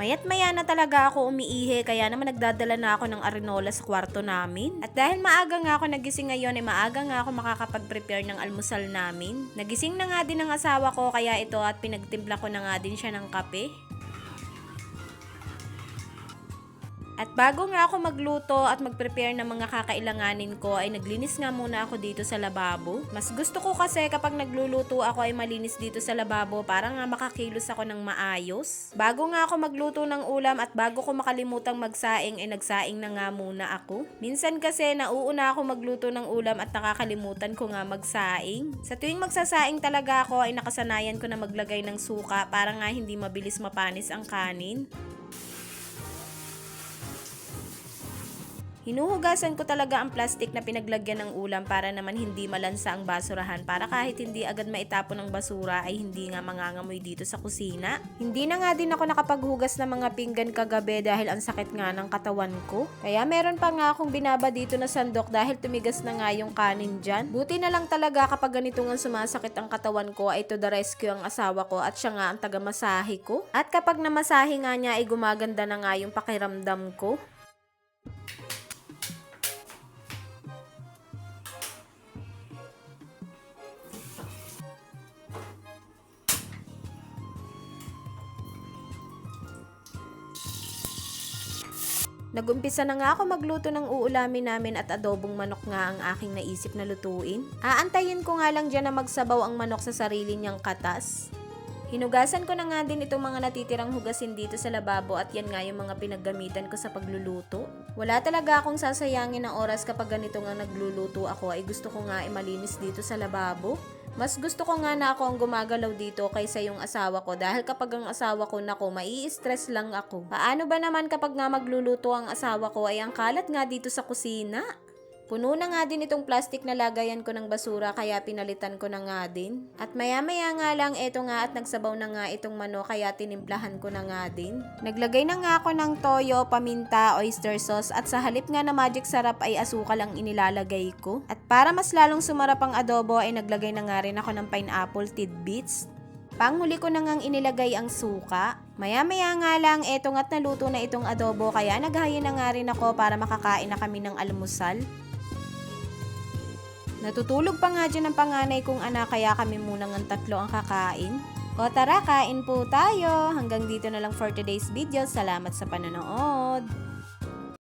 Maya't maya na talaga ako umiihi kaya naman nagdadala na ako ng arenola sa kwarto namin. At dahil maaga nga ako nagising ngayon ay maaga nga ako makakapag-prepare ng almusal namin. Nagising na nga din ang asawa ko kaya ito at pinagtimpla ko na nga din siya ng kape. At bago nga ako magluto at mag-prepare ng mga kakailanganin ko ay naglinis nga muna ako dito sa lababo. Mas gusto ko kasi kapag nagluluto ako ay malinis dito sa lababo para nga makakilos ako ng maayos. Bago nga ako magluto ng ulam at bago ko makalimutang magsaing ay nagsaing na nga muna ako. Minsan kasi nauuna ako magluto ng ulam at nakakalimutan ko nga magsaing. Sa tuwing magsasaing talaga ako ay nakasanayan ko na maglagay ng suka para nga hindi mabilis mapanis ang kanin. Hinuhugasan ko talaga ang plastic na pinaglagyan ng ulam para naman hindi malansa ang basurahan para kahit hindi agad maitapon ng basura ay hindi nga mangangamoy dito sa kusina. Hindi na nga din ako nakapaghugas ng mga pinggan kagabi dahil ang sakit nga ng katawan ko. Kaya meron pa nga akong binaba dito na sandok dahil tumigas na nga yung kanin dyan. Buti na lang talaga kapag ganito nga sumasakit ang katawan ko ay to the rescue ang asawa ko at siya nga ang taga-masahe ko. At kapag namasahe nga niya ay gumaganda na nga yung pakiramdam ko. Nagumpisa na nga ako magluto ng uulamin namin at adobong manok nga ang aking naisip na lutuin. Aantayin ko nga lang dyan na magsabaw ang manok sa sarili niyang katas. Hinugasan ko na nga din itong mga natitirang hugasin dito sa lababo at yan nga yung mga pinaggamitan ko sa pagluluto. Wala talaga akong sasayangin ng oras kapag ganito nga nagluluto ako ay gusto ko nga malinis dito sa lababo. Mas gusto ko nga na ako ang gumagalaw dito kaysa yung asawa ko dahil kapag ang asawa ko nako mai-stress lang ako. Paano ba naman kapag nga magluluto ang asawa ko ay ang kalat nga dito sa kusina? Puno na nga din itong plastic na lagayan ko ng basura kaya pinalitan ko na nga din. At maya-maya nga lang eto nga at nagsabaw na nga itong manok kaya tinimplahan ko na nga din. Naglagay na nga ako ng toyo, paminta, oyster sauce at sa halip nga na magic sarap ay asukal ang inilalagay ko. At para mas lalong sumarap ang adobo ay naglagay na nga rin ako ng pineapple tidbits. Panghuli ko na ngang inilagay ang suka. Maya-maya nga lang eto nga't naluto na itong adobo kaya naghayin na nga rin ako para makakain na kami ng almusal. Natutulog pa nga dyan ang panganay kong anak kaya kami munang ang tatlo ang kakain. O tara, kain po tayo. Hanggang dito na lang for today's video. Salamat sa panonood.